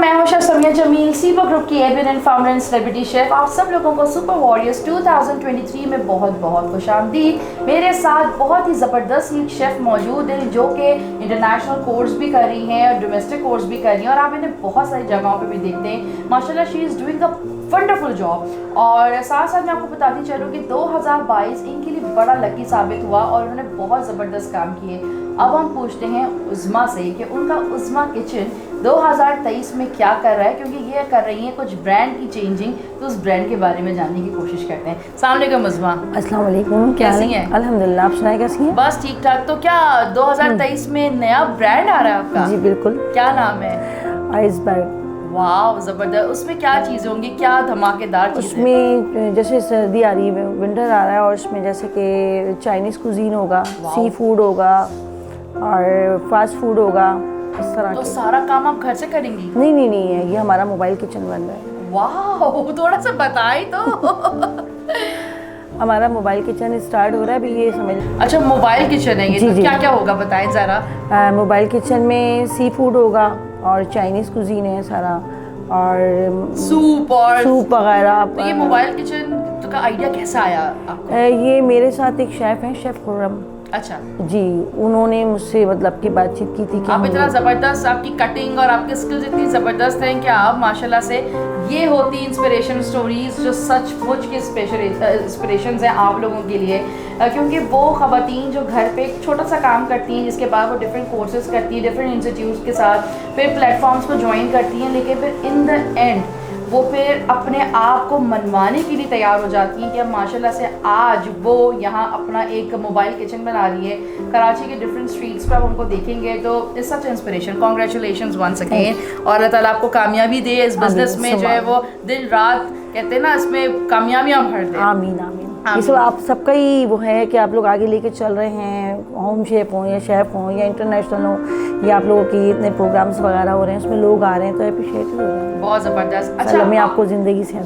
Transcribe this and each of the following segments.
मैं हूं शेफ समिया जमील, सीबो ग्रुप की admin and founder and celebrity chef. आप सब लोगों को सुपर वॉरियर्स 2023 में बहुत बहुत खुशामदीद। मेरे साथ बहुत ही ज़बरदस्त एक शेफ़ मौजूद हैं जो कि इंटरनेशनल कोर्स भी कर रही हैं और डोमेस्टिक कोर्स भी कर रही हैं, और आप इन्हें बहुत सारी जगहों पे भी देखते हैं। माशाल्लाह she is doing a wonderful job. और साथ साथ मैं आपको बताती चलूँ कि 2022 इनके लिए बड़ा लकी साबित हुआ और उन्होंने बहुत ज़बरदस्त काम किए। अब हम पूछते हैं उज़्मा से कि उनका उज़्मा किचन 2023 में क्या कर रहा है, क्योंकि ये कर रही हैं कुछ ब्रांड की चेंजिंग, तो उस ब्रांड के बारे में जानने की कोशिश करते हैं। अस्सलाम वालेकुम उज़्मा। अस्सलाम वालेकुम, कैसी हैं? अल्हम्दुलिल्लाह, आप सुनाए कैसी हैं? बस ठीक ठाक। तो क्या 2023 में नया ब्रांड आ रहा है आपका? जी बिल्कुल। क्या नाम है? आइसबर्ग। वाह ज़बरदस्त। उसमें क्या चीज़ें होंगी, क्या धमाकेदार चीज़ें? उसमें जैसे सर्दी आ रही है, विंटर आ रहा है, और उसमें जैसे कि चाइनीज़ कुजीन होगा, सी फूड होगा और फास्ट फूड होगा, इस तरह तो के। सारा काम आप घर से करेंगी? नहीं है, ये हमारा मोबाइल किचन बन रहा है। वाह, थोड़ा सा बताई तो। हमारा मोबाइल किचन स्टार्ट हो रहा है अभी, ये समझ। अच्छा, मोबाइल किचन है ये? जी, तो जी। क्या क्या होगा बताएं ज़रा। मोबाइल किचन में सी फूड होगा और चाइनीज़ कुजीन है सारा, और सूप वगैरह। तो ये मोबाइल किचन का आइडिया कैसा आया आपको? ये मेरे साथ एक शेफ़ हैं, शेफ़ खुर्रम अच्छा जी, उन्होंने मुझसे मतलब की बातचीत की थी कि आप इतना ज़बरदस्त, आपकी कटिंग और आपके स्किल्स इतनी ज़बरदस्त हैं कि आप माशाल्लाह से ये होती इंस्पिरेशन स्टोरीज़ जो सचमुच की स्पेशल इंस्पिरेशंस हैं आप लोगों के लिए, क्योंकि वो ख़वातीन जो घर पे एक छोटा सा काम करती हैं, जिसके बाद वो डिफरेंट कोर्सेज करती हैं डिफरेंट इंस्टीट्यूट्स के साथ, फिर प्लेटफॉर्म्स को ज्वाइन करती हैं, लेकिन फिर इन द एंड वो फिर अपने आप को मनवाने के लिए तैयार हो जाती हैं कि अब माशाल्लाह से आज वो यहाँ अपना एक मोबाइल किचन बना रही है। कराची के डिफरेंट स्ट्रीट्स पर आप उनको देखेंगे तो it's such inspiration. Congratulations once again, और अल्लाह ताला आपको कामयाबी दे इस बिजनेस में, जो है वो दिन रात कहते हैं ना, इसमें कामयाबियाँ भर दे। आमीन आमीन। ये सब आप सबका ही वो है कि आप लोग आगे लेके चल रहे हैं, होम शेफ हों या शेफ़ हों या इंटरनेशनल हो, या आप लोगों की इतने प्रोग्राम्स वगैरह हो रहे हैं, उसमें लोग आ रहे हैं, तो अप्रिशिएट हो रहा है। बहुत ज़बरदस्त। अच्छा, मैं आपको ज़िंदगी से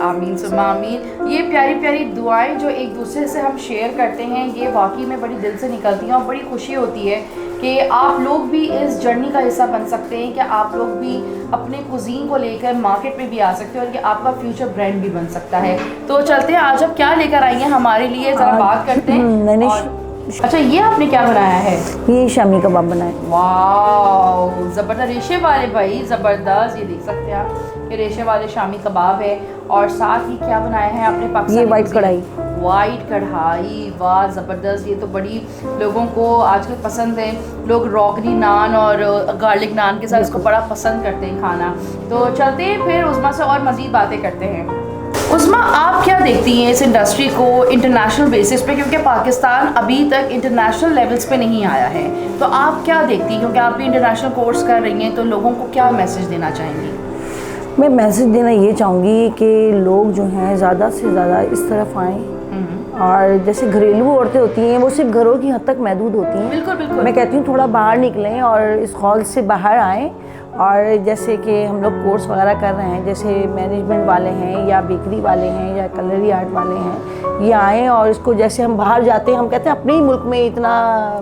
आमीन सुम्मा आमीन। ये प्यारी प्यारी दुआएं जो एक दूसरे से हम शेयर करते हैं, ये वाकई में बड़ी दिल से निकलती हैं और बड़ी खुशी होती है कि आप लोग भी इस जर्नी का हिस्सा बन सकते हैं, कि आप लोग भी अपने कुजीन को लेकर मार्केट में भी आ सकते हैं और ये आपका फ्यूचर ब्रांड भी बन सकता है। तो चलते हैं, आज आप क्या लेकर आई हैं हमारे लिए, ज़रा बात करते हैं। अच्छा, ये आपने क्या बनाया है? ये शामी कबाब बनाए। वाह ज़बरदस्त, रेशे वाले, भाई ज़बरदस्त। ये देख सकते हैं आप, ये रेशे वाले शामी कबाब है, और साथ ही क्या बनाया है आपने? पाकिस्तानी, ये वाइट कढ़ाई। वाह ज़बरदस्त, ये तो बड़ी लोगों को आजकल पसंद है। लोग रोगनी नान और गार्लिक नान के साथ इसको बड़ा पसंद करते हैं खाना। तो चलते हैं फिर उज़्मा से और मज़ीद बातें करते हैं। उज़्मा, आप क्या देखती हैं इस इंडस्ट्री को इंटरनेशनल बेसिस पे, क्योंकि पाकिस्तान अभी तक इंटरनेशनल लेवल्स पे नहीं आया है, तो आप क्या देखती हैं, क्योंकि आप भी इंटरनेशनल कोर्स कर रही हैं, तो लोगों को क्या मैसेज देना चाहेंगी? मैं मैसेज देना ये चाहूँगी कि लोग जो हैं ज़्यादा से ज़्यादा इस तरफ आएँ, और जैसे घरेलू औरतें होती हैं वो सिर्फ घरों की हद तक महदूद होती हैं। बिल्कुल बिल्कुल। मैं कहती हूँ थोड़ा बाहर निकलें और इस हॉल से बाहर आएँ, और जैसे कि हम लोग कोर्स वगैरह कर रहे हैं, जैसे मैनेजमेंट वाले हैं या बेकरी वाले हैं या कलरी आर्ट वाले हैं, ये आएँ और इसको, जैसे हम बाहर जाते हैं, हम कहते हैं अपने ही मुल्क में इतना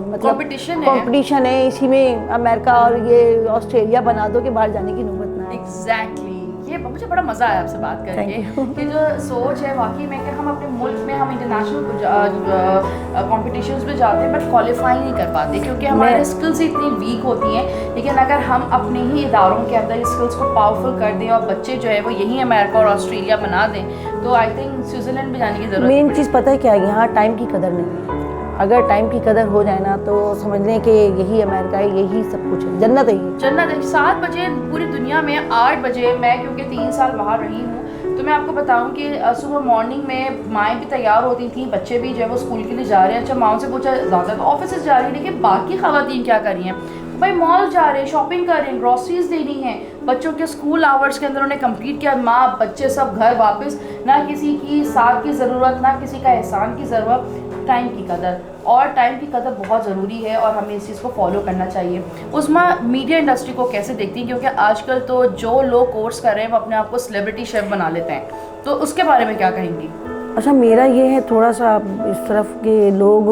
मतलब कंपटीशन है, इसी में अमेरिका और ये ऑस्ट्रेलिया बना दो कि बाहर जाने की नौबत ना आए। एग्जैक्टली, ये मुझे बड़ा मज़ा आया आपसे बात करके कि जो सोच है वाकई में कि हम अपने मुल्क में हम इंटरनेशनल कॉम्पिटिशन्स में जाते हैं बट क्वालिफाई नहीं कर पाते, क्योंकि हमारे स्किल्स इतनी वीक होती हैं। लेकिन अगर हम अपने ही इदारों के अंदर स्किल्स को पावरफुल कर दें और बच्चे जो है वो यहीं अमेरिका और ऑस्ट्रेलिया बना दें, तो आई थिंक स्विट्ज़रलैंड में जाने की ज़रूरत। मेन चीज़ पता है क्या है, यहाँ टाइम की कदर नहीं है। अगर टाइम की कदर हो जाए ना तो समझ लें कि यही अमेरिका है, यही सब कुछ है, जन्नत है ये। जन्नत है। 7 बजे पूरी दुनिया में, 8 बजे मैं क्योंकि 3 साल बाहर रही हूँ, तो मैं आपको बताऊँ कि सुबह मॉर्निंग में माएँ भी तैयार होती थी, बच्चे भी जो है वो स्कूल के लिए जा रहे हैं। अच्छा, माओ से पूछा ज़्यादा तो ऑफिस जा रही है, लेकिन बाकी ख़वातीन क्या कर रही हैं? भाई मॉल जा रहे हैं, शॉपिंग कर रहे हैं, ग्रॉसरीज देनी है, बच्चों के स्कूल आवर्स के अंदर उन्हें कंप्लीट किया, माँ बच्चे सब घर वापस, ना किसी की साथ की ज़रूरत, ना किसी का एहसान की ज़रूरत। टाइम की कदर, और टाइम की कदर बहुत ज़रूरी है और हमें इस चीज़ को फॉलो करना चाहिए। उसमें मीडिया इंडस्ट्री को कैसे देखती हैं, क्योंकि आजकल तो जो लोग कोर्स कर रहे हैं वो अपने आप को सेलिब्रिटी शेफ़ बना लेते हैं, तो उसके बारे में क्या कहेंगी? अच्छा, मेरा ये है थोड़ा सा इस तरफ के लोग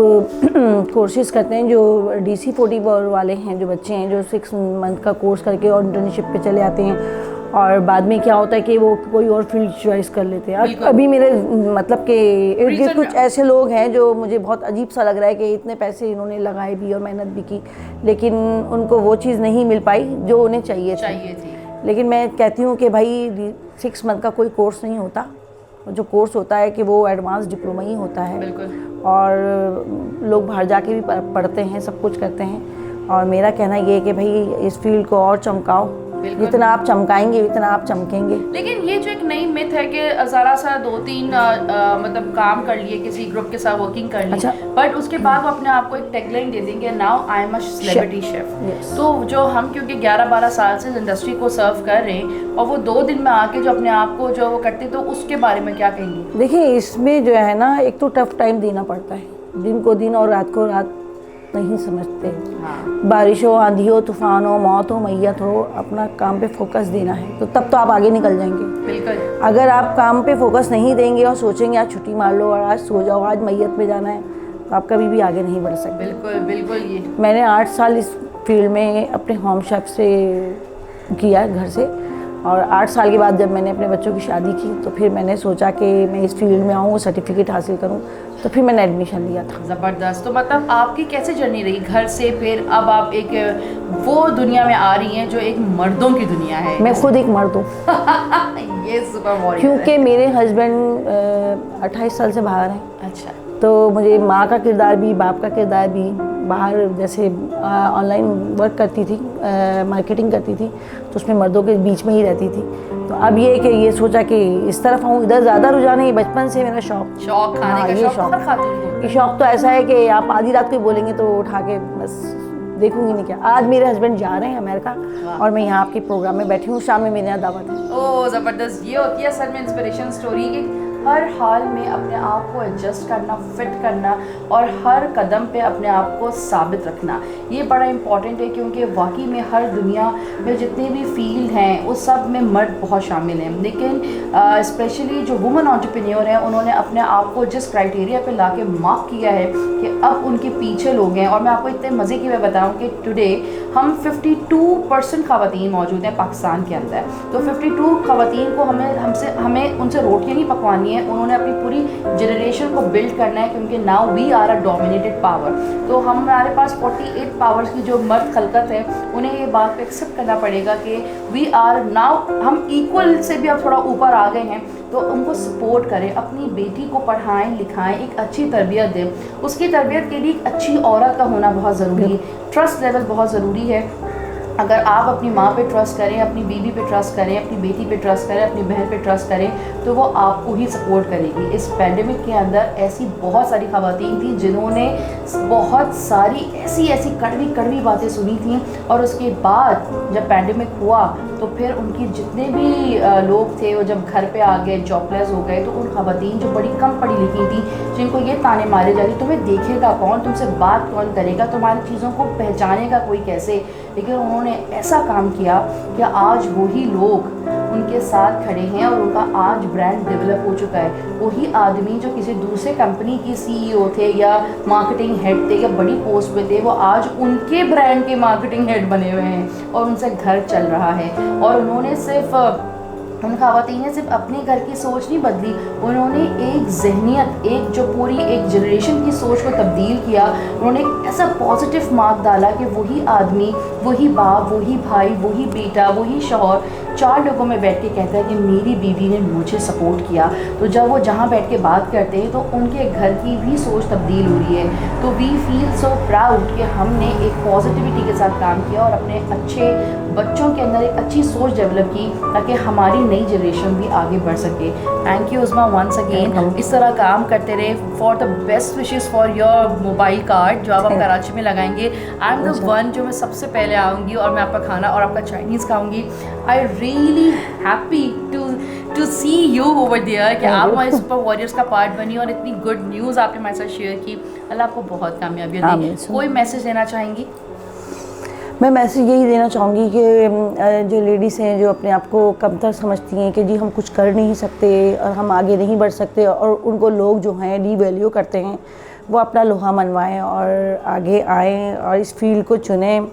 कोर्सेज़ करते हैं, जो DC-40 वाले हैं, जो बच्चे हैं जो 6 मंथ का कोर्स करके और इंटर्नशिप पे चले आते हैं, और बाद में क्या होता है कि वो कोई और फील्ड चॉइस कर लेते हैं। बिल्कुल। अभी मेरे मतलब कि इर्द गिर्द Recent कुछ ऐसे लोग हैं जो मुझे बहुत अजीब सा लग रहा है कि इतने पैसे इन्होंने लगाए भी और मेहनत भी की, लेकिन उनको वो चीज़ नहीं मिल पाई जो उन्हें चाहिए थी। लेकिन मैं कहती हूँ कि भाई 6 मंथ का कोई कोर्स नहीं होता, जो कोर्स होता है कि वो एडवांस डिप्लोमा ही होता है। बिल्कुल। और लोग बाहर जाके भी पढ़ते हैं, सब कुछ करते हैं। और मेरा कहना ये है कि भाई इस फील्ड को और चमकाओ, जितना आप चमकाएंगे उतना आप चमकेंगे। लेकिन ये जो एक नई मिथ है कि ज़रा सा 2-3 मतलब काम कर लिए, किसी ग्रुप के साथ वर्किंग कर ली, अच्छा। बट उसके बाद वो अपने आप को एक टैगलाइन दे देंगे, now I am a celebrity chef. तो जो हम क्योंकि 11-12 साल से इंडस्ट्री को सर्व कर रहे हैं और वो 2 दिन में आके जो अपने आप को जो वो करते, तो उसके बारे में क्या कहेंगे? देखिए, इसमें जो है ना, एक तो टफ टाइम देना पड़ता है, दिन को दिन और रात को रात नहीं समझते। हाँ। बारिश हो, आंधी हो, तूफान हो, मौत हो, मैयत हो, अपना काम पे फोकस देना है, तो तब तो आप आगे निकल जाएंगे। बिल्कुल। अगर आप काम पे फोकस नहीं देंगे और सोचेंगे आज छुट्टी मार लो और आज सो जाओ, आज मैयत में जाना है, तो आप कभी भी आगे नहीं बढ़ सकते। बिल्कुल बिल्कुल। ये मैंने 8 साल इस फील्ड में अपने होम शेफ से किया घर से, और 8 साल के बाद जब मैंने अपने बच्चों की शादी की तो फिर मैंने सोचा कि मैं इस फील्ड में आऊँ, सर्टिफिकेट हासिल करूँ, तो फिर मैंने एडमिशन लिया था। ज़बरदस्त। तो मतलब आपकी कैसे जर्नी रही घर से, फिर अब आप एक वो दुनिया में आ रही हैं जो एक मर्दों की दुनिया है? मैं खुद एक मर्द हूँ। ये सुपर वॉरियर क्योंकि मेरे हस्बैंड 28 साल से बाहर हैं, अच्छा। तो मुझे माँ का किरदार भी, बाप का किरदार भी, बाहर जैसे ऑनलाइन वर्क करती थी, मार्केटिंग करती थी, तो उसमें मर्दों के बीच में ही रहती थी। तो अब ये कि ये सोचा कि इस तरफ आऊँ, इधर ज़्यादा रुझान है, बचपन से मेरा शौक खाने हाँ, का ये शौक हर खातून को। ये शौक तो ऐसा है कि आप आधी रात को बोलेंगे तो उठा के बस देखूंगी नहीं क्या। आज मेरे हस्बैंड जा रहे हैं अमेरिका और मैं यहाँ आपके प्रोग्राम में बैठी हूँ, शाम में मेरे यहाँ दावत है। ओह ज़बरदस्त। ये होती है असल में इंस्पिरेशन स्टोरी की, हर हाल में अपने आप को एडजस्ट करना, फिट करना और हर कदम पे अपने आप को साबित रखना, ये बड़ा इंपॉर्टेंट है। क्योंकि वाकई में हर दुनिया में जितने भी फील्ड हैं उस सब में मर्द बहुत शामिल हैं, लेकिन स्पेशली जो वुमेन एंटरप्रेन्योर हैं उन्होंने अपने आप को जिस क्राइटेरिया पे लाके मार्क किया है कि अब उनके पीछे लोग हैं। और मैं आपको इतने मज़े की मैं बताऊँ कि टुडे हम 52% ख़वातीन मौजूद हैं पाकिस्तान के अंदर। तो 52 ख़वातीन को हमें उनसे रोटियाँ नहीं पकवानी है, उन्होंने अपनी पूरी जनरेशन को बिल्ड करना है, क्योंकि now we are a dominated power. तो हमारे पास 48 पावर्स की जो मर्द खलकत है, उन्हें ये बात पे एक्सेप्ट करना पड़ेगा कि वी आर नाउ, हम इक्वल से भी अब थोड़ा ऊपर आ गए हैं। तो उनको सपोर्ट करें, अपनी बेटी को पढ़ाएं लिखाएं, एक अच्छी तरबियत दें। उसकी तरबियत के लिए एक अच्छी औरत का होना बहुत ज़रूरी है, ट्रस्ट लेवल बहुत ज़रूरी है। अगर आप अपनी माँ पे ट्रस्ट करें, अपनी बीवी पे ट्रस्ट करें, अपनी बेटी पे ट्रस्ट करें, अपनी बहन पे ट्रस्ट करें, तो वो आपको ही सपोर्ट करेगी। इस पैंडेमिक के अंदर ऐसी बहुत सारी ख़वातीन थी जिन्होंने बहुत सारी ऐसी कड़वी बातें सुनी थी, और उसके बाद जब पैंडेमिक हुआ तो फिर उनकी जितने भी लोग थे वो जब घर पे आ गए, जॉबलेस हो गए, तो उन ख़वातीन जो बड़ी कम पढ़ी लिखी थी, जिनको ये ताने मारे जा रहे, तुम्हें देखेगा कौन, तुमसे बात कौन करेगा, तुम्हारी चीज़ों को पहचानेगा कोई कैसे, लेकिन उन्होंने ऐसा काम किया कि आज वही लोग उनके साथ खड़े हैं और उनका आज ब्रांड डेवलप हो चुका है। वही आदमी जो किसी दूसरे कंपनी की CEO थे या मार्केटिंग हेड थे या बड़ी पोस्ट पे थे, वो आज उनके ब्रांड के मार्केटिंग हेड बने हुए हैं और उनसे घर चल रहा है। और उन्होंने सिर्फ उन ख़वातीन ने सिर्फ अपने घर की सोच नहीं बदली, उन्होंने एक जहनियत, एक जो पूरी एक जनरेशन की सोच को तब्दील किया। उन्होंने एक ऐसा पॉजिटिव मार्क डाला कि वही आदमी, वही बाप, वही भाई, वही बेटा, वही शौहर 4 लोगों में बैठ के कहता है कि मेरी बीवी ने मुझे सपोर्ट किया। तो जब वो जहाँ बैठ के बात करते हैं तो उनके घर की भी सोच तब्दील हो रही है। तो वी फील सो प्राउड कि हमने एक पॉजिटिविटी के साथ काम किया और अपने अच्छे बच्चों के अंदर एक अच्छी सोच डेवलप की, ताकि हमारी नई जनरेशन भी आगे बढ़ सके। Thank you Usma once again. इस तरह काम करते रहे। For the best wishes for your mobile card जो आप कराची में लगाएंगे। आई एम द वन जो मैं सबसे पहले आऊँगी और मैं आपका खाना और आपका चाइनीज़ खाऊँगी। I really happy to see you over there कि आप हमारे सुपर वॉरियर्स का पार्ट बनी और इतनी गुड न्यूज़ आपने हमारे साथ शेयर की। अल्लाह आपको बहुत कामयाबी दे। कोई मैसेज देना चाहेंगी? मैं मैसेज यही देना चाहूँगी कि जो लेडीज़ हैं जो अपने आप को कमतर समझती हैं कि जी हम कुछ कर नहीं सकते और हम आगे नहीं बढ़ सकते, और उनको लोग जो हैं डीवैल्यू करते हैं, वो अपना लोहा मनवाएं और आगे आएं और इस फील्ड को चुनें।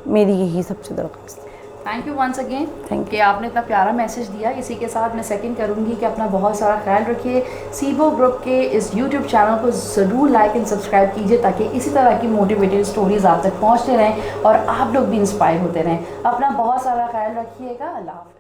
मेरी यही सबसे दरख्वास्त है। Thank you once again Thank कि आपने इतना प्यारा मैसेज दिया। इसी के साथ मैं सेकंड करूँगी कि अपना बहुत सारा ख्याल रखिए। सीबो ग्रुप के इस यूट्यूब चैनल को ज़रूर लाइक एंड सब्सक्राइब कीजिए ताकि इसी तरह की मोटिवेटेड स्टोरीज़ आप तक पहुँचते रहें और आप लोग भी इंस्पायर होते रहें। अपना बहुत सारा ख्याल रखिएगा। अल्लाह हाफ़िज़।